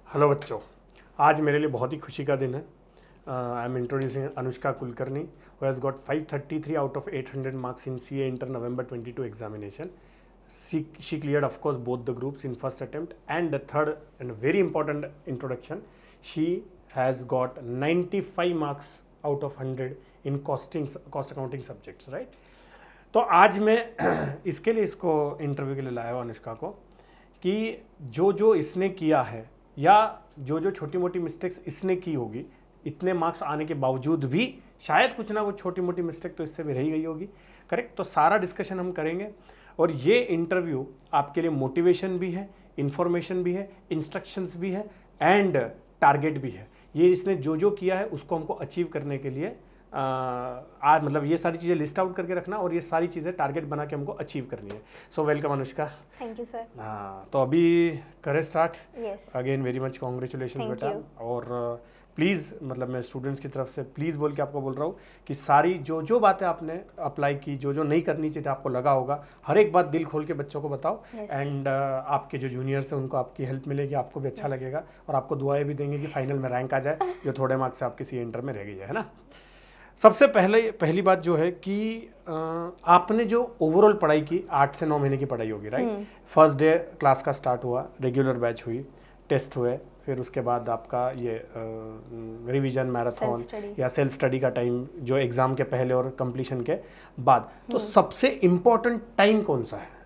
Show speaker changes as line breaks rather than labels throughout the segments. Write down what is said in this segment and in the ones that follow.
Hello बच्चों, आज मेरे लिए बहुत ही खुशी का दिन है। I am introducing Anushka Kulkarni who has got 533 out of 800 marks in CA Inter November 22 examination. She cleared of course both the groups in first attempt, and the third and very important introduction, she has got 95 marks out of 100 in cost accounting subjects, right? तो आज मैं इसके लिए इसको interview के लिए लाया हूँ अनुष्का को कि जो इसने किया है या जो छोटी मोटी मिस्टेक्स इसने की होगी, इतने मार्क्स आने के बावजूद भी शायद कुछ ना कुछ छोटी मोटी मिस्टेक तो इससे भी रही गई होगी, करेक्ट। तो सारा डिस्कशन हम करेंगे और ये इंटरव्यू आपके लिए मोटिवेशन भी है, इंफॉर्मेशन भी है, इंस्ट्रक्शंस भी है एंड टारगेट भी है। ये इसने जो किया है उसको हमको अचीव करने के लिए आज मतलब ये सारी चीज़ें लिस्ट आउट करके रखना और ये सारी चीज़ें टारगेट बना के हमको अचीव करनी है। So welcome Anushka.
Thank you sir.
हाँ, तो अभी करें start.
Yes
again very much congratulation बेटा। और प्लीज़ मतलब मैं स्टूडेंट्स की तरफ से प्लीज़ बोल के आपको बोल रहा हूँ कि सारी जो बातें आपने अप्लाई की, जो नहीं करनी चाहिए आपको लगा होगा, हर एक बात दिल खोल के बच्चों को बताओ। एंड आपके जो जूनियर्स हैं उनको आपकी हेल्प मिलेगी, आपको भी अच्छा लगेगा और आपको दुआएं भी देंगे कि फाइनल में रैंक आ जाए जो थोड़े मार्क्स से आपकी सी इंटर में रह गई है ना। सबसे पहली बात जो है कि आपने जो ओवरऑल पढ़ाई की 8 से 9 महीने की पढ़ाई होगी, राइट। फर्स्ट डे क्लास का स्टार्ट हुआ, रेगुलर बैच हुई, टेस्ट हुए, फिर उसके बाद आपका ये रिवीजन मैराथन या सेल्फ स्टडी का टाइम जो एग्जाम के पहले और कंप्लीशन के बाद। तो सबसे इम्पोर्टेंट टाइम कौन सा है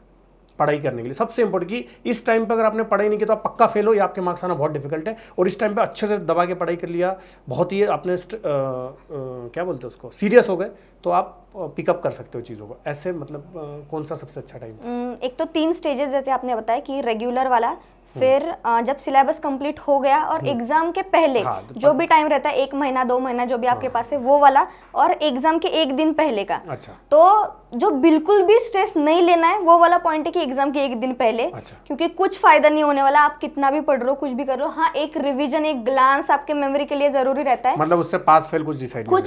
पढ़ाई करने के लिए? सबसे इंपॉर्टेंट कि इस टाइम पे अगर आपने पढ़ाई नहीं की तो आप पक्का फेल हो या आपके मार्क्स आना बहुत डिफिकल्ट है, और इस टाइम पे अच्छे से दबा के पढ़ाई कर लिया, बहुत ही आपने क्या बोलते हैं उसको, सीरियस हो गए, तो आप पिकअप कर सकते हो चीज़ों को। ऐसे मतलब कौन सा सबसे अच्छा टाइम?
एक तो 3 स्टेजेस जैसे आपने बताया कि रेगुलर वाला, फिर जब सिलेबस कंप्लीट हो गया और एग्जाम के पहले जो भी टाइम रहता है, 1 महीना 2 महीना जो भी आपके पास है वो वाला, और एग्जाम के 1 दिन पहले का।
अच्छा।
तो जो बिल्कुल भी स्ट्रेस नहीं लेना है वो वाला पॉइंट है कि एग्जाम के 1 दिन पहले।
अच्छा।
क्योंकि कुछ फायदा नहीं होने वाला, आप कितना भी पढ़ रहे हो, कुछ भी कर रहे हो। हाँ, एक रिवीजन, एक ग्लांस आपके मेमोरी के लिए जरूरी रहता है।
मतलब उससे पास फेल कुछ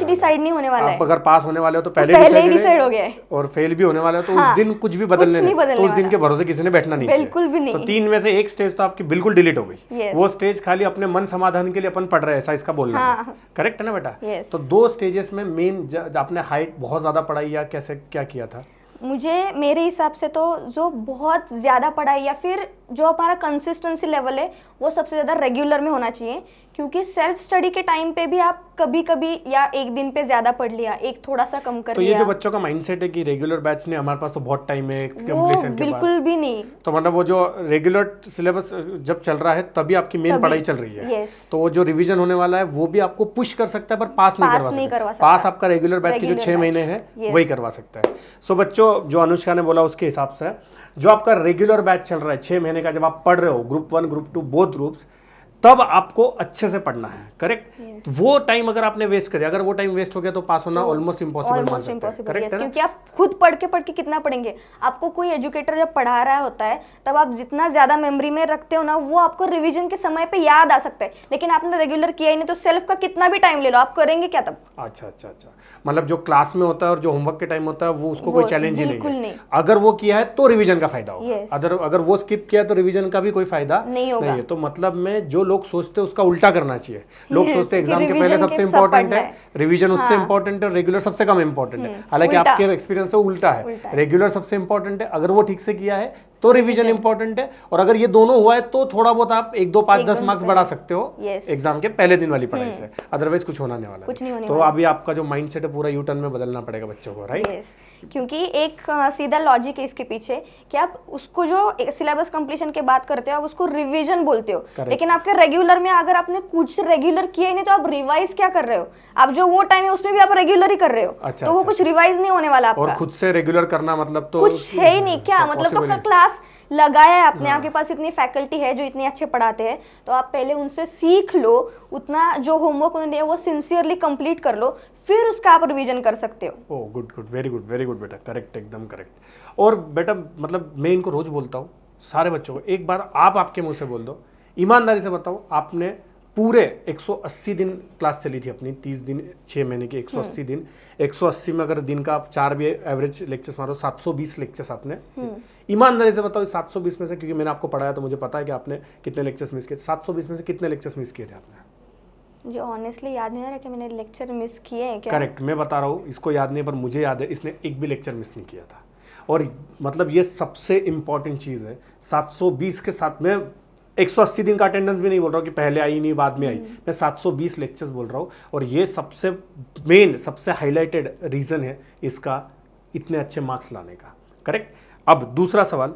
डिसाइड
नहीं होने वाला है।
अगर पास होने वाले हो तो पहले
ही डिसाइड हो गया है,
और फेल भी होने वाले हो तो उस दिन कुछ भी बदलने नहीं, तो उस दिन के भरोसे किसी ने बैठना नहीं,
बिल्कुल भी नहीं।
तो 3 में से 1 स्टेज तो आपकी बिल्कुल डिलीट हो गई। वो स्टेज खाली अपने मन समाधान के लिए अपन पढ़ रहे हैं, ऐसा इसका बोलना है, करेक्ट है ना बेटा? तो 2 स्टेजेस में मेन आपने हाइट बहुत ज्यादा पढ़ाई या कैसे क्या किया था?
मुझे मेरे हिसाब से तो जो बहुत ज़्यादा पढ़ाई या फिर जो हमारा कंसिस्टेंसी लेवल है वो सबसे ज़्यादा रेगुलर में होना चाहिए। क्योंकि सेल्फ स्टडी के टाइम पे भी आप कभी कभी या एक दिन पे ज़्यादा पढ़ लिया, एक थोड़ा सा कम कर लिया।
तो ये जो बच्चों का माइंडसेट है कि रेगुलर बैच ने हमारे पास तो बहुत टाइम है कंप्लीशन के बाद,
बिल्कुल भी नहीं।
तो मतलब वो जो रेगुलर सिलेबस जब चल रहा है तभी आपकी मेन पढ़ाई चल रही है, तो वो जो रिवीजन होने वाला है वो भी आपको पुश कर सकता है पर पास नहीं करवा सकता। पास आपका रेगुलर बैच की जो 6 महीने है वही करवा सकता है। सो बच्चों, जो अनुष्का ने बोला उसके हिसाब से जो आपका रेगुलर बैच चल रहा है 6 महीने का, जब आप पढ़ रहे हो ग्रुप 1 ग्रुप 2 बोथ ग्रुप्स, तब आपको अच्छे से पढ़ना है, करेक्ट। वो टाइम अगर आपने वेस्ट कर दिया, अगर वो टाइम वेस्ट हो गया तो पास होना ऑलमोस्ट इम्पॉसिबल मान सकते हैं, करेक्ट है ना?
क्योंकि आप खुद पढ़ के कितना पढ़ेंगे? आपको कोई एजुकेटर जब पढ़ा रहा होता है तब आप जितना ज्यादा मेमोरी में रखते हो ना, वो आपको रिवीजन के समय पे याद आ सकता है। लेकिन आपने रेगुलर किया ही नहीं तो सेल्फ का कितना भी टाइम ले लो, आप करेंगे क्या तब?
अच्छा, मतलब जो क्लास में होता है और जो होमवर्क के टाइम होता है वो उसको कोई चैलेंज ही नहीं है। अगर वो किया है तो रिवीजन का फायदा होगा, अगर वो स्किप किया तो रिवीजन का भी कोई फायदा नहीं है। तो मतलब में जो लोग सोचते हैं उसका उल्टा करना चाहिए। लोग सोचते हैं एग्जाम के पहले सबसे इंपॉर्टेंट है, रिवीजन उससे इंपॉर्टेंट है, रेगुलर सबसे कम इंपॉर्टेंट है। हालांकि आपके एक्सपीरियंस से उल्टा है, रेगुलर सबसे इंपॉर्टेंट है, अगर वो ठीक से किया है तो रिवीजन इंपॉर्टेंट है, और अगर ये दोनों हुआ है तो थोड़ा बहुत आप 1 2 5 10 मार्क्स बढ़ा सकते हो एग्जाम के पहले दिन वाली पढ़ाई से, अदरवाइज कुछ होना नहीं वाला। तो अभी आपका जो माइंडसेट है पूरा यूटर्न में बदलना पड़ेगा बच्चों को, राइट?
क्योंकि एक सीधा लॉजिक है इसके पीछे कि आप उसको जो सिलेबस कंप्लीशन के बात करते हो आप उसको रिवीजन बोलते हो, लेकिन आपके रेगुलर में अगर आपने कुछ रेगुलर किया ही नहीं तो आप रिवाइज क्या कर रहे हो? आप जो वो टाइम है उसमें भी आप रेगुलर ही कर रहे हो। तो वो कुछ रिवाइज नहीं होने वाला आपका।
और खुद से रेगुलर करना मतलब तो
कुछ है ही नहीं क्या? मतलब तो क्लास लगाया है आपने, आपके पास इतनी फैकल्टी है जो इतने अच्छे पढ़ाते हैं, तो आप पहले उनसे सीख लो, उतना जो होमवर्क उन्होंने दिया वो सिंसियरली कंप्लीट कर लो, फिर उसका आप रिवीजन कर सकते हो।
ओह गुड, वेरी गुड बेटा, करेक्ट, एकदम करेक्ट। और बेटा मतलब मैं इनको रोज बोलता हूँ सारे बच्चों को, एक बार आप आपके मुंह से बोल दो, ईमानदारी से बताओ आपने पूरे 180 दिन क्लास चली थी अपनी, 30 दिन 6 महीने की 180 दिन, 180 में अगर दिन का आप 4 भी एवरेज लेक्चर्स मारो, 720 लेक्चर्स आपने। ईमानदारी से बताओ 720 में से, क्योंकि मैंने आपको पढ़ाया तो मुझे पता है कि आपने कितने लेक्चर्स मिस किए, 720 में से कितने लेक्चर्स मिस किए थे आपने?
मुझे ऑनेस्टली याद नहीं आ रहा कि मैंने लेक्चर मिस किए हैं क्या।
करेक्ट, मैं बता रहा हूँ, इसको याद नहीं पर मुझे याद है, इसने एक भी लेक्चर मिस नहीं किया था। और मतलब ये सबसे इंपॉर्टेंट चीज़ है, 720 के साथ में 180 दिन का अटेंडेंस भी नहीं बोल रहा हूँ कि पहले आई नहीं बाद में आई, मैं 720 लेक्चर्स बोल रहा हूँ। और ये सबसे मेन, सबसे हाईलाइटेड रीज़न है इसका इतने अच्छे मार्क्स लाने का। करेक्ट। अब दूसरा सवाल,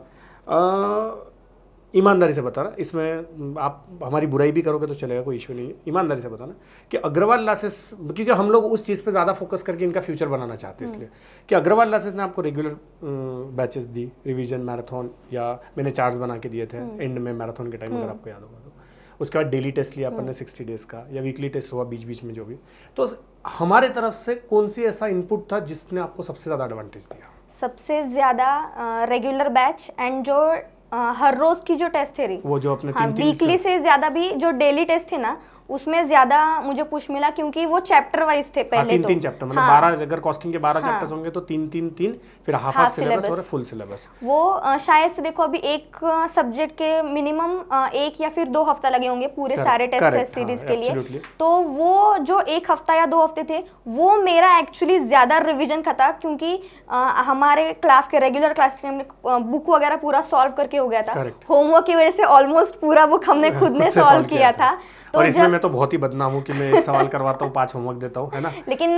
ईमानदारी से बताना, इसमें आप हमारी बुराई भी करोगे तो चलेगा, कोई इशू नहीं है। ईमानदारी से बताना कि अग्रवाल क्लासेस, क्योंकि हम लोग उस चीज़ पे ज़्यादा फोकस करके इनका फ्यूचर बनाना चाहते हैं, इसलिए कि अग्रवाल क्लासेस ने आपको रेगुलर बैचेस दी, रिवीजन, मैराथन, या मैंने चार्ट्स बना के दिए थे एंड में मैराथन के टाइम, अगर आपको याद होगा तो। उसके बाद डेली टेस्ट लिया अपन ने 60 डेज का, या वीकली टेस्ट हुआ बीच बीच में जो भी। तो हमारे तरफ से कौन सी ऐसा इनपुट था जिसने आपको सबसे ज़्यादा एडवांटेज दिया?
सबसे ज़्यादा रेगुलर बैच एंड जो हर रोज की जो टेस्ट थी,
वो जो अपने
वीकली से ज्यादा भी जो डेली टेस्ट थे ना, उसमें ज्यादा मुझे पुश मिला, क्योंकि वो चैप्टर वाइज थे पहले।
3 चैप्टर, मतलब 12, अगर कॉस्टिंग के 12 चैप्टर्स होंगे तो 3 फिर हाफ सिलेबस और फुल सिलेबस।
वो शायद से देखो, अभी एक सब्जेक्ट के मिनिमम 1 या फिर 2 हफ्ता लगे होंगे पूरे सारे टेस्ट सीरीज के लिए। तो वो जो 1 हफ्ता या 2 हफ्ते थे, वो मेरा एक्चुअली ज्यादा रिविजन का था, क्योंकि हमारे क्लास के रेगुलर क्लास के बुक वगैरह पूरा सॉल्व करके हो गया था। होमवर्क की वजह से ऑलमोस्ट पूरा बुक हमने खुद ने सॉल्व किया था।
तो इसमें मैं तो बहुत ही बदनाम हूँ कि मैं एक सवाल करवाता हूँ, 5 होमवर्क देता हूँ, है ना।
लेकिन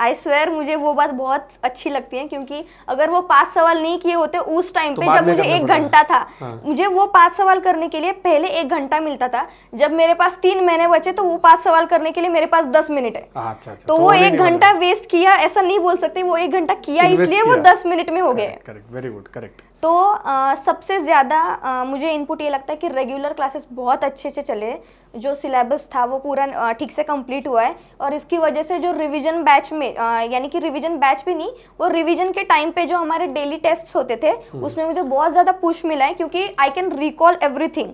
आई स्वेयर मुझे वो बात बहुत अच्छी लगती है, क्योंकि अगर वो 5 सवाल नहीं किए होते उस टाइम पे, जब मुझे 1 घंटा था, मुझे वो 5 सवाल करने के लिए पहले 1 घंटा मिलता था। जब मेरे पास 3 महीने बचे तो वो 5 सवाल करने के लिए मेरे पास 10 मिनट है।
अच्छा।
तो वो 1 घंटा वेस्ट किया ऐसा नहीं बोल सकते, वो 1 घंटा किया इसलिए वो 10 मिनट में हो गए।
Correct, very good, correct.
तो सबसे ज़्यादा मुझे इनपुट ये लगता है कि रेगुलर क्लासेस बहुत अच्छे से चले, जो सिलेबस था वो पूरा ठीक से कंप्लीट हुआ है। और इसकी वजह से जो रिवीजन बैच में, यानी कि रिवीजन बैच भी नहीं, वो रिवीजन के टाइम पे जो हमारे डेली टेस्ट होते थे, उसमें मुझे बहुत ज़्यादा पुश मिला है, क्योंकि आई कैन रिकॉल एवरीथिंग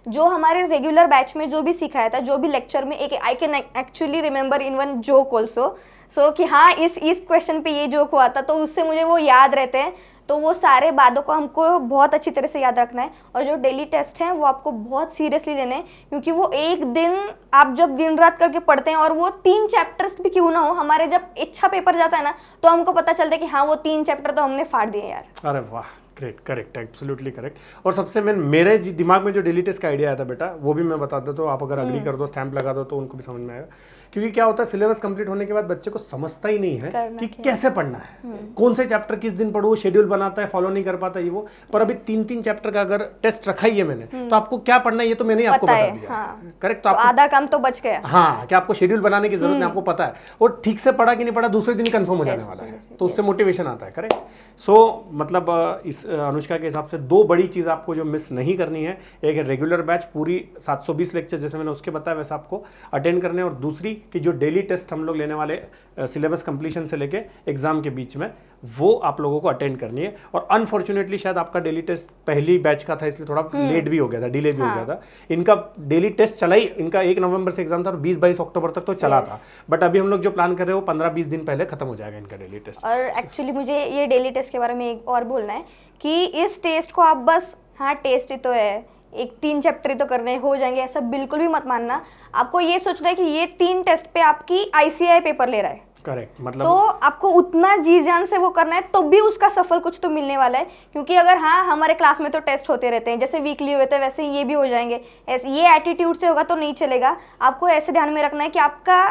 जो हमारे रेगुलर बैच में जो भी सिखाया था, जो भी लेक्चर में, एक I can actually remember in one joke also, so कि हाँ इस क्वेश्चन पे ये जोक हुआ था, तो उससे मुझे वो याद रहते हैं। तो वो सारे बातों को हमको बहुत अच्छी तरह से याद रखना है। और जो डेली टेस्ट हैं वो आपको बहुत सीरियसली लेने हैं, क्योंकि वो एक दिन आप जब दिन रात करके पढ़ते हैं, और वो 3 चैप्टर्स भी क्यों ना हो, हमारे जब अच्छा पेपर जाता है ना, तो हमको पता चलता है कि हाँ वो 3 चैप्टर तो हमने फाड़ दिए यार।
अरे वाह, ग्रेट, करेक्ट, एब्सोल्युटली करेक्ट। और सबसे मेरे दिमाग में जो डेली टेस्ट का आइडिया आया था बेटा, वो भी मैं बता देता हूँ, आप अगर अग्री कर दो, स्टैंप लगा दो, तो उनको भी समझ में आएगा। क्योंकि क्या होता है, सिलेबस कंप्लीट होने के बाद बच्चे को समझता ही नहीं है कि कैसे पढ़ना है, कौन से चैप्टर किस दिन पढ़ो, शेड्यूल बनाता है, फॉलो नहीं कर पाता ये वो। पर अभी 3 चैप्टर का अगर टेस्ट रखा ही है मैंने, तो आपको क्या पढ़ना है ये तो मैंने आपको बता दिया। करेक्ट, तो
आधा काम तो बच गया।
हाँ, कि आपको शेड्यूल बनाने की जरूरत नहीं, आपको पता है, और ठीक से पढ़ा कि नहीं पढ़ा दूसरे दिन कंफर्म हो जाने वाला है, तो उससे मोटिवेशन आता है। करेक्ट। सो मतलब इस अनुष्का के हिसाब से 2 बड़ी चीज आपको जो मिस नहीं करनी है, एक है रेगुलर बैच पूरी 720 लेक्चर जैसे मैंने उसके बताया वैसे आपको अटेंड करने, और दूसरी कि जो डेली टेस्ट हम लोग लेने वाले सिलेबस कंप्लीशन से लेके एग्जाम के बीच में, वो आप लोगों को अटेंड करनी है। और अनफॉर्चुनेटली शायद आपका डेली टेस्ट पहली बैच का था, इसलिए थोड़ा लेट भी हो गया था, डिले भी हो गया था। इनका डेली टेस्ट चला ही, इनका 1 नवंबर से एग्जाम था और 20-22 अक्टूबर तक तो चला था, बट अभी हम लोग जो प्लान कर रहे हैं वो 15-20 दिन पहले खत्म हो जाएगा इनका डेली टेस्ट।
और एक्चुअली मुझे ये डेली टेस्ट के बारे में एक और बोलना है कि इस टेस्ट को आप बस, हाँ टेस्ट ही तो है, एक 3 चैप्टर ही तो करने हो जाएंगे, ऐसा बिल्कुल भी मत मानना। आपको ये सोचना है कि ये 3 टेस्ट पे आपकी ICAI पेपर ले रहा है।
करेक्ट, मतलब
तो आपको उतना जी जान से वो करना है, तो भी उसका सफल कुछ तो मिलने वाला है। क्योंकि अगर हाँ हमारे क्लास में तो टेस्ट होते रहते हैं, जैसे वीकली हुए थे वैसे ये भी हो जाएंगे, ऐसे ये एटीट्यूड से होगा तो नहीं चलेगा। आपको ऐसे ध्यान में रखना है कि आपका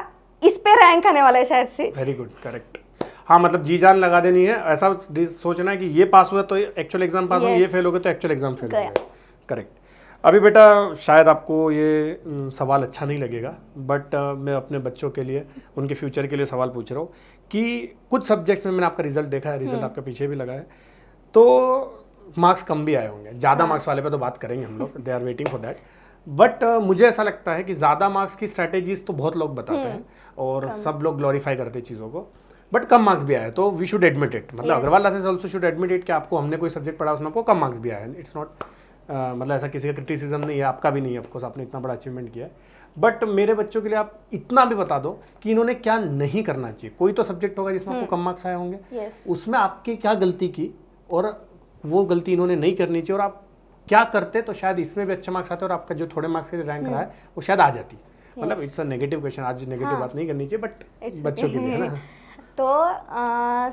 इस पे रैंक आने वाला है शायद से।
Very good, correct. हाँ, मतलब जी जान लगा देनी है, ऐसा सोचना है कि ये पास हुआ तो एक्चुअल एग्जाम पास हुआ, ये फेल हो गया तो एक्चुअल एग्जाम फेल हो गया। करेक्ट। अभी बेटा शायद आपको ये सवाल अच्छा नहीं लगेगा, बट मैं अपने बच्चों के लिए, उनके फ्यूचर के लिए सवाल पूछ रहा हूँ कि कुछ सब्जेक्ट्स में मैंने आपका रिजल्ट देखा है, रिजल्ट आपके पीछे भी लगा है, तो मार्क्स कम भी आए होंगे, ज़्यादा मार्क्स वाले पे तो बात करेंगे हम लोग, they are waiting for that. But मुझे ऐसा लगता है कि ज़्यादा मार्क्स की स्ट्रैटेजीज तो बहुत लोग बताते हैं और सब लोग ग्लोरीफाई करते हैं चीज़ों को, बट कम मार्क्स भी आए तो वी शुड एडमिट इट। मतलब Agarwal classes also should admit it कि आपको हमने कोई सब्जेक्ट पढ़ा उसमें आपको कम मार्क्स भी आए, इट्स नॉट मतलब ऐसा किसी का क्रिटिसिज्म नहीं है, आपका भी नहीं है, ऑफकोर्स आपने इतना बड़ा अचीवमेंट किया है, बट मेरे बच्चों के लिए आप इतना भी बता दो कि इन्होंने क्या नहीं करना चाहिए। कोई तो सब्जेक्ट होगा जिसमें आपको कम मार्क्स आए होंगे, उसमें आपकी क्या गलती की और वो गलती इन्होंने नहीं करनी चाहिए, और आप क्या करते तो शायद इसमें भी अच्छे मार्क्स आते और आपका जो थोड़े मार्क्स के लिए रैंक रहा है वो शायद आ जाती। मतलब इट्स अ नेगेटिव क्वेश्चन, आज नेगेटिव बात नहीं करनी चाहिए, बट बच्चों के लिए है ना।
तो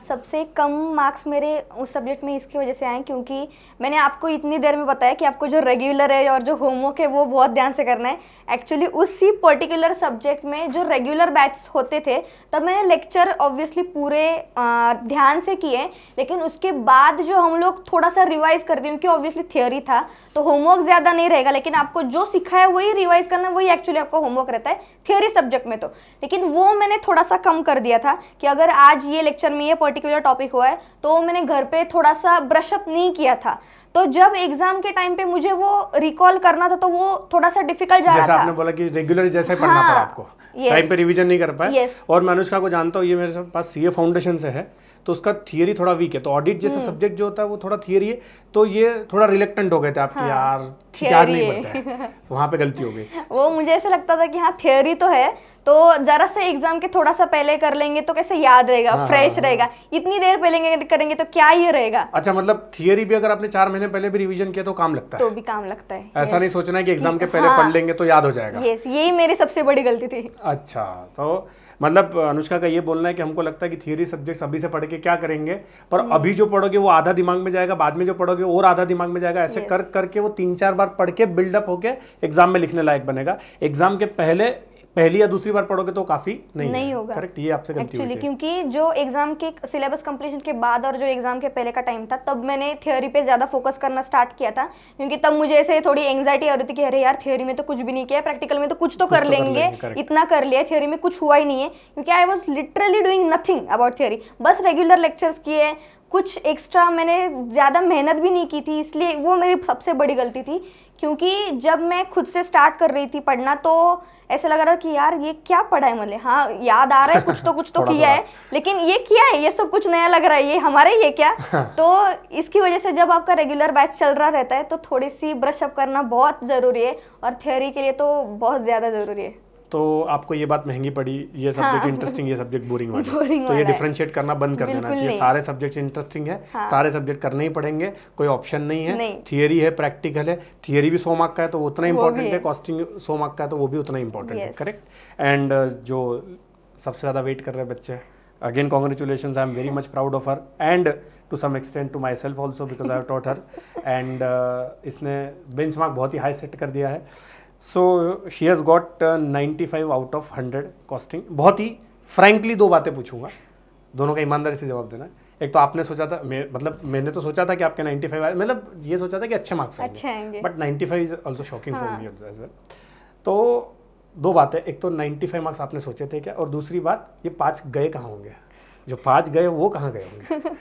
सबसे कम मार्क्स मेरे उस सब्जेक्ट में इसकी वजह से आए क्योंकि मैंने आपको इतनी देर में बताया कि आपको जो रेगुलर है और जो होमवर्क है वो बहुत ध्यान से करना है। एक्चुअली उसी पर्टिकुलर सब्जेक्ट में जो रेगुलर बैच होते थे तब मैंने लेक्चर ऑब्वियसली पूरे ध्यान से किए, लेकिन उसके बाद जो हम लोग थोड़ा सा रिवाइज करते हैं, क्योंकि ऑब्वियसली थियोरी था तो होमवर्क ज़्यादा नहीं रहेगा, लेकिन आपको जो सिखाया वही रिवाइज करना, वही एक्चुअली आपका होमवर्क रहता है थियोरी सब्जेक्ट में। तो लेकिन वो मैंने थोड़ा सा कम कर दिया था कि अगर आज ये लेक्चर में ये पर्टिकुलर टॉपिक हुआ है तो मैंने घर पे थोड़ा सा ब्रश अप नहीं किया था, तो जब एग्जाम के टाइम पे मुझे वो रिकॉल करना था तो वो थोड़ा सा डिफिकल्ट जा रहा था।
जैसा आपने बोला कि रेगुलर जैसे पढ़ना पड़ा आपको, टाइम पे रिवीजन नहीं कर पाए। और मैं अनुष्का को जानता हूँ, ये मेरे पास सीए फाउंडेशन से है, तो उसका थियरी थोड़ा वीक है, तो ऑडिट जैसा सब्जेक्ट जो होता है वो थोड़ा थियरी है, तो ये थोड़ा रिलेक्टेंट हो गए थे आपके, यार याद नहीं पड़ता है, वहाँ पे गलती हो गई।
वो मुझे ऐसा लगता था कि हाँ थियरी तो है, तो जरा से एग्जाम के थोड़ा सा पहले कर लेंगे तो कैसे याद रहेगा, फ्रेश रहेगा, इतनी देर पहले करेंगे तो क्या ये रहेगा।
अच्छा, मतलब थियरी भी अगर आपने 4 महीने पहले भी रिवीजन किया तो काम लगता है,
तो भी काम लगता है।
ऐसा नहीं सोचना है कि एग्जाम के पहले पढ़ लेंगे तो याद हो जाएगा।
यही मेरी सबसे बड़ी गलती थी।
अच्छा, तो मतलब अनुष्का का ये बोलना है कि हमको लगता है कि थियरी सब्जेक्ट्स अभी से पढ़ के क्या करेंगे, पर अभी जो पढ़ोगे वो आधा दिमाग में जाएगा, बाद में जो पढ़ोगे और आधा दिमाग में जाएगा, ऐसे कर करके वो 3-4 बार पढ़ के बिल्डअप होके एग्जाम में लिखने लायक बनेगा। एग्जाम के पहली या दूसरी बार पढ़ोगे तो काफी नहीं होगा। करेक्ट, ये आपसे गलती हुई थी।
क्योंकि जो एग्जाम के सिलेबस कंप्लीशन के बाद और जो एग्जाम के पहले का टाइम था तब मैंने थ्योरी पे ज्यादा फोकस करना स्टार्ट किया था, क्योंकि तब मुझे ऐसे थोड़ी एंग्जाइटी आ रही थी कि अरे यार थ्योरी में तो कुछ भी नहीं किया, प्रैक्टिकल में तो कुछ तो कर लेंगे, इतना कर लिया, थ्योरी में कुछ हुआ ही नहीं है, क्योंकि I was literally doing nothing about theory. बस रेगुलर लेक्चर्स किए, कुछ एक्स्ट्रा मैंने ज़्यादा मेहनत भी नहीं की थी, इसलिए वो मेरी सबसे बड़ी गलती थी। क्योंकि जब मैं खुद से स्टार्ट कर रही थी पढ़ना तो ऐसा लग रहा कि यार ये क्या पढ़ा है, मतलब हाँ याद आ रहा है कुछ तो किया है, लेकिन ये क्या है, ये सब कुछ नया लग रहा है, ये हमारा ही है क्या। तो इसकी वजह से जब आपका रेगुलर बैच चल रहा रहता है तो थोड़ी सी ब्रश अप करना बहुत ज़रूरी है, और थ्योरी के लिए तो बहुत ज़्यादा ज़रूरी है।
तो आपको ये बात महंगी पड़ी, ये सब्जेक्ट इंटरेस्टिंग, ये सब्जेक्ट बोरिंग वाला, तो ये डिफरेंशिएट करना बंद कर देना चाहिए। सारे सब्जेक्ट इंटरेस्टिंग है, सारे सब्जेक्ट करने ही पड़ेंगे, कोई ऑप्शन नहीं है। थियरी है, प्रैक्टिकल है, थियरी भी 100 मार्क का है तो उतना इंपॉर्टेंट है, कॉस्टिंग 100 मार्क का है तो वो भी उतना इंपॉर्टेंट है। करेक्ट। एंड जो सबसे ज़्यादा वेट कर रहे बच्चे, again congratulations, I am very much proud of her and to some extent to myself also because I have taught her, and इसने बेंचमार्क बहुत ही हाई सेट कर दिया है। So she has got 95 out of 100 costing. बहुत ही frankly 2 बातें पूछूंगा, दोनों का ईमानदारी से जवाब देना। एक तो आपने सोचा था, मतलब मैंने तो सोचा था कि आपके 95 आए, मतलब ये सोचा था कि अच्छे मार्क्स आएंगे, but 95 is also shocking for me as well. तो 2 बातें, एक तो 95 मार्क्स आपने सोचे थे क्या, और दूसरी बात ये 5 गए कहाँ होंगे, जो 5 गए वो कहाँ गए होंगे।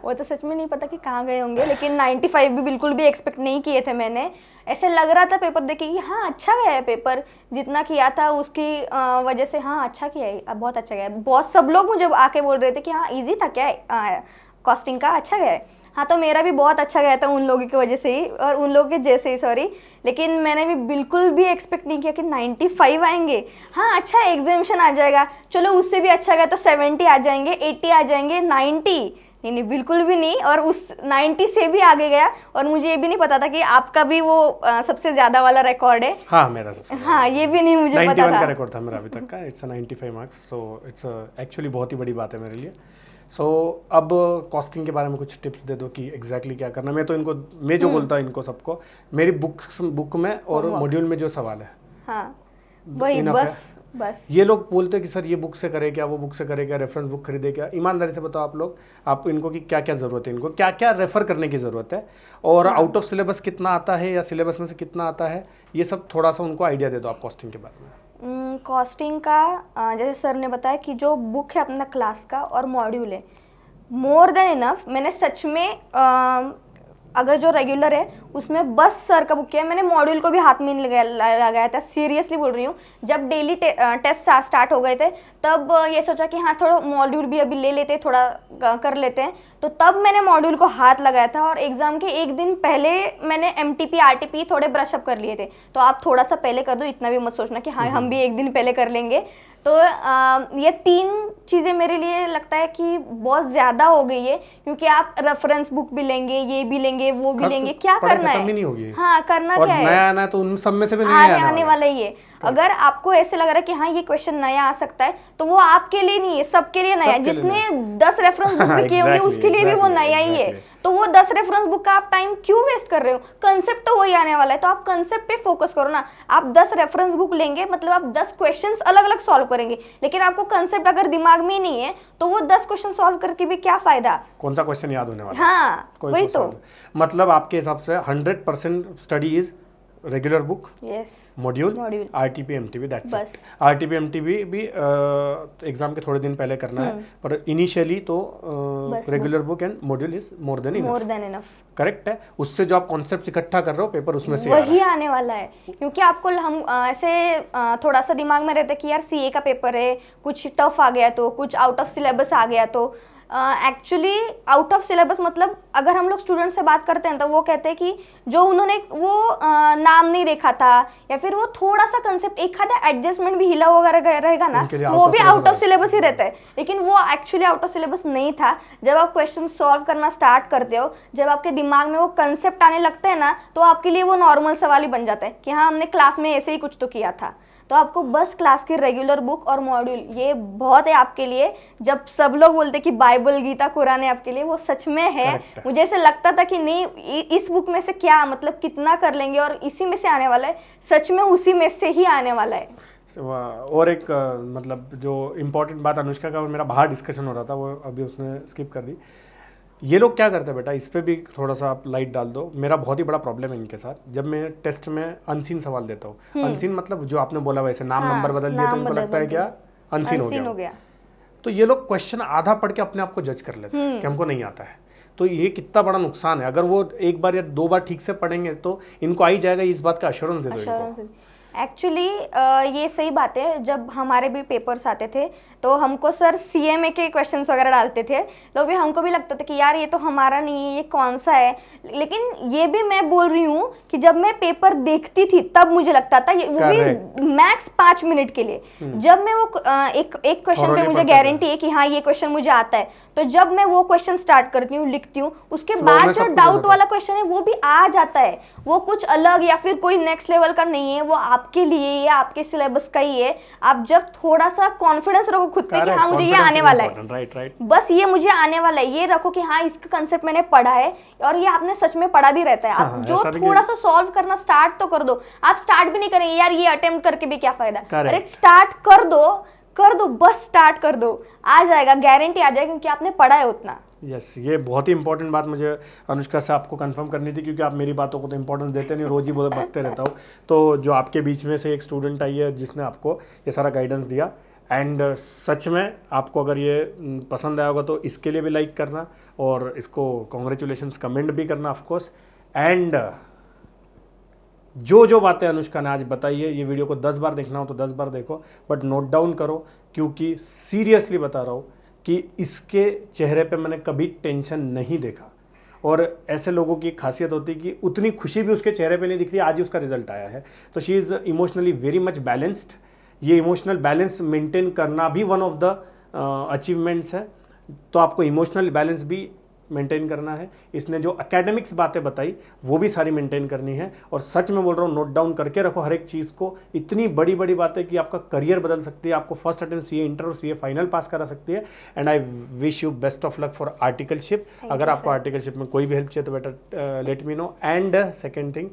वो तो सच में नहीं पता कि कहाँ गए होंगे, लेकिन 95 भी बिल्कुल भी एक्सपेक्ट नहीं किए थे मैंने। ऐसे लग रहा था पेपर देख के कि हाँ अच्छा गया है पेपर, जितना किया था उसकी वजह से हाँ अच्छा किया है, बहुत अच्छा गया है। बहुत सब लोग मुझे आके बोल रहे थे कि हाँ इजी था क्या कॉस्टिंग का, अच्छा गया है। हाँ तो मेरा भी बहुत अच्छा गया था उन लोगों की वजह से ही, और उन लोगों के जैसे ही, सॉरी, लेकिन मैंने भी बिल्कुल भी एक्सपेक्ट नहीं किया कि 95 आएंगे। हाँ अच्छा एग्जामिशन आ जाएगा, चलो उससे भी अच्छा गया तो 70 आ जाएंगे, 80 आ जाएंगे, 90 नहीं बिल्कुल भी नहीं, और उस 90 से भी आगे गया। और मुझे ये भी नहीं पता था कि आपका भी वो सबसे ज्यादा वाला रिकॉर्ड है।
हाँ मेरा सबसे,
हाँ ये भी नहीं मुझे पता था।
91 का रिकॉर्ड था मेरा अभी तक का, it's 95 marks, so it's actually बहुत ही बड़ी बात है मेरे लिए। सो अब कॉस्टिंग के बारे में कुछ टिप्स दे दो कि एग्जैक्टली क्या करना। मैं जो बोलता हूँ इनको सबको, मेरी बुक में और मॉड्यूल में जो सवाल है,
हाँ वही बस
ये लोग बोलते हैं कि सर ये बुक से करे क्या, वो बुक से करे क्या, रेफरेंस बुक खरीदे क्या। ईमानदारी से बताओ आप लोग, आप इनको कि क्या क्या ज़रूरत है, इनको क्या क्या रेफर करने की ज़रूरत है, और आउट ऑफ सिलेबस कितना आता है या सिलेबस में से कितना आता है, ये सब थोड़ा सा उनको आइडिया दे दो आप कॉस्टिंग के बारे में।
कॉस्टिंग का जैसे सर ने बताया कि जो बुक है अपना क्लास का और मॉड्यूल है, मोर देन इनफ। मैंने सच में अगर जो रेगुलर है उसमें बस सर का बुक किया, मैंने मॉड्यूल को भी हाथ में नहीं लगाया था, सीरियसली बोल रही हूँ। जब डेली टेस्ट स्टार्ट हो गए थे तब ये सोचा कि हाँ थोड़ा मॉड्यूल भी अभी ले लेते, थोड़ा कर लेते हैं, तो तब मैंने मॉड्यूल को हाथ लगाया था। और एग्जाम के एक दिन पहले मैंने MTP RTP थोड़े ब्रशअप कर लिए थे। तो आप थोड़ा सा पहले कर दो, इतना भी मत सोचना कि हाँ हम भी एक दिन पहले कर लेंगे। तो ये 3 चीज़ें मेरे लिए लगता है कि बहुत ज़्यादा हो गई है, क्योंकि आप रेफरेंस बुक भी लेंगे, ये भी लेंगे, वो भी लेंगे, क्या करना है? हाँ, करना क्या है?
नया आना है तो उन सब में से भी नया
आने वाला ही है। अगर आपको ऐसे लग रहा है कि हाँ ये क्वेश्चन नया आ सकता है, तो वो आपके लिए नहीं है, सबके लिए नया है। जिसने 10 रेफरेंस बुक भी किए होंगे उसके लिए भी वो नया ही है। तो वो 10 रेफरेंस बुक का आप टाइम क्यों वेस्ट कर रहे हो? कंसेप्ट तो वही आने वाला है, तो आप कंसेप्ट पे फोकस करो ना। आप 10 रेफरेंस बुक लेंगे मतलब आप 10 क्वेश्चंस अलग अलग सॉल्व करेंगे, लेकिन आपको कंसेप्ट अगर दिमाग में ही नहीं है तो वो 10 क्वेश्चन सॉल्व करके भी क्या फायदा?
कौन सा क्वेश्चन याद होने वाला है?
हाँ वही तो।
मतलब आपके हिसाब से 100% study is regular book, module, RTP MTP, that's it. RTP MTP भी एग्जाम के थोड़े दिन पहले करना है, पर इनिशियली तो regular book and module is more than enough. Correct है। उससे जो आप कॉन्सेप्ट इकट्ठा कर रहे हो पेपर उसमें से
वही आने वाला है। क्योंकि आपको हम ऐसे थोड़ा सा दिमाग में रहता है कि यार CA का पेपर है, कुछ टफ आ गया तो, कुछ आउट ऑफ सिलेबस आ गया तो। एक्चुअली आउट ऑफ सिलेबस मतलब अगर हम लोग स्टूडेंट से बात करते हैं तो वो कहते हैं कि जो उन्होंने वो नाम नहीं देखा था, या फिर वो थोड़ा सा कंसेप्ट एक आधा एडजस्टमेंट भी हिला वगैरह रहेगा ना, तो वो भी आउट ऑफ सिलेबस ही रहता है। लेकिन वो एक्चुअली आउट ऑफ सिलेबस नहीं था। जब आप क्वेश्चन सॉल्व करना स्टार्ट करते हो, जब आपके दिमाग में वो कंसेप्ट आने लगते हैं ना, तो आपके लिए वो नॉर्मल सवाल ही बन जाता है कि हाँ हमने क्लास में ऐसे ही कुछ तो किया था। तो आपको बस क्लास की रेगुलर बुक और मॉड्यूल ये बहुत है आपके लिए। जब सब लोग बोलते कि बाइबल, गीता, कुरान है आपके लिए, वो सच में है। मुझे ऐसे लगता था कि नहीं इस बुक में से क्या मतलब कितना कर लेंगे, और इसी में से आने वाला है, सच में उसी में से ही आने वाला है।
और एक मतलब जो इम्पोर्टेंट बात अनुष्का का मेरा बाहर डिस्कशन हो रहा था, वो अभी उसने स्किप कर दी। ये लोग क्या करते हैं बेटा, इस पे भी थोड़ा सा आप लाइट डाल दो। मेरा बहुत ही बड़ा प्रॉब्लम है इनके साथ, जब मैं टेस्ट में अनसीन सवाल देता हूँ। अनसीन मतलब जो आपने बोला वैसे नाम नंबर बदल दिया तो इनको लगता है क्या अनसीन हो गया। तो ये लोग क्वेश्चन आधा पढ़ के अपने आप को जज कर लेते हैं कि हमको नहीं आता है। तो ये कितना बड़ा नुकसान है। अगर वो एक बार या 2 बार ठीक से पढ़ेंगे तो इनको आई जाएगा, इस बात का अश्योरेंस दे दो इनको।
एक्चुअली ये सही बात है। जब हमारे भी पेपर्स आते थे तो हमको सर CMA के क्वेश्चंस वगैरह डालते थे, तो भी हमको भी लगता था कि यार ये तो हमारा नहीं है, ये कौन सा है। लेकिन ये भी मैं बोल रही हूँ कि जब मैं पेपर देखती थी तब मुझे लगता था ये, वो भी मैक्स 5 मिनट के लिए। जब मैं वो एक क्वेश्चन पे मुझे गारंटी है कि हाँ ये क्वेश्चन मुझे आता है, तो जब मैं वो क्वेश्चन स्टार्ट करती हूँ, लिखती हूँ, उसके बाद जो डाउट वाला क्वेश्चन है वो भी आ जाता है। वो कुछ अलग या फिर कोई नेक्स्ट लेवल का नहीं है, वो आपके लिए या आपके सिलेबस का ही है। आप जब थोड़ा सा कॉन्फिडेंस रखो खुद पे कि हाँ मुझे ये आने वाला है,
राइट।
बस ये मुझे आने वाला है, ये रखो कि हाँ इसका कंसेप्ट मैंने पढ़ा है, और ये आपने सच में पढ़ा भी रहता है। आप जो थोड़ा सा सॉल्व करना स्टार्ट तो कर दो। आप स्टार्ट भी नहीं करेंगे यार ये अटेम्प्ट करके भी क्या फायदा। अरे स्टार्ट कर दो, बस स्टार्ट कर दो, आ जाएगा, गारंटी आ जाएगा, क्योंकि आपने पढ़ा है उतना।
यस, ये बहुत ही इंपॉर्टेंट बात मुझे अनुष्का से आपको कंफर्म करनी थी, क्योंकि आप मेरी बातों को तो इंपॉर्टेंस देते नहीं, रोज ही बकते रहता हूँ। तो जो आपके बीच में से एक स्टूडेंट आई है जिसने आपको ये सारा गाइडेंस दिया, एंड सच में आपको अगर ये पसंद आया होगा तो इसके लिए भी लाइक करना, और इसको कॉन्ग्रेचुलेशंस कमेंट भी करना ऑफकोर्स। एंड जो बातें अनुष्का ने आज बताई है, ये वीडियो को 10 बार देखना हो तो 10 बार देखो, बट नोट डाउन करो, क्योंकि सीरियसली बता रहा हूँ कि इसके चेहरे पे मैंने कभी टेंशन नहीं देखा। और ऐसे लोगों की खासियत होती है कि उतनी खुशी भी उसके चेहरे पे नहीं दिख रही, आज ही उसका रिजल्ट आया है। तो she is emotionally very much balanced. ये इमोशनल बैलेंस मेंटेन करना भी वन ऑफ द अचीवमेंट्स है। तो आपको इमोशनल बैलेंस भी मेंटेन करना है। इसने जो एकेडमिक्स बातें बताई वो भी सारी मेंटेन करनी है। और सच में बोल रहा हूँ, नोट डाउन करके रखो हर एक चीज़ को। इतनी बड़ी बड़ी बातें कि आपका करियर बदल सकती है, आपको फर्स्ट अटेम्प्ट CA इंटर और CA फाइनल पास करा सकती है। And I wish you best of luck for articleship. अगर आपको आर्टिकलशिप में कोई भी हेल्प चाहिए तो better let me know. And second thing,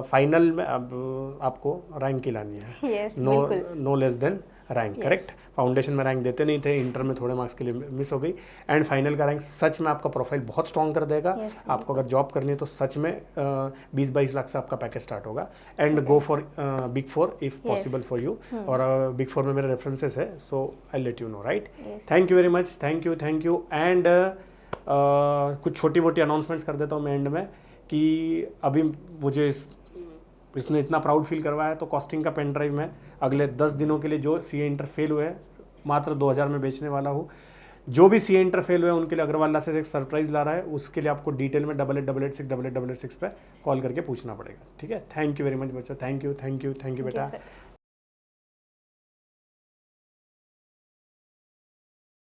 final में अब आपको रैंक की लानी है, no less than rank. Correct. Foundation में रैंक देते नहीं थे, इंटर में थोड़े मार्क्स के लिए मिस हो गई, एंड फाइनल का रैंक सच में आपका प्रोफाइल बहुत स्ट्रॉन्ग कर देगा। आपको अगर जॉब करनी है तो सच में 20-22 लाख से आपका पैकेज स्टार्ट होगा। And go for big 4 if possible for you. और बिग 4 में मेरे रेफरेंसेस है, so I let you know, right. Thank you very much, thank you. And कुछ छोटी मोटी अनाउंसमेंट्स कर देता हूँ मैं एंड में, कि अभी मुझे इसने इतना प्राउड फील करवाया है, तो कॉस्टिंग का पेन ड्राइव मैं अगले 10 दिनों के लिए जो सीए इंटर फेल हुए हैं मात्र 2000 में बेचने वाला हूँ। जो भी सीए इंटर फेल हुए हैं उनके लिए अग्रवाल क्लासेस एक सरप्राइज ला रहा है, उसके लिए आपको डिटेल में 8886 8886 पे कॉल करके पूछना पड़ेगा। ठीक है, थैंक यू वेरी मच बच्चों, थैंक यू बेटा।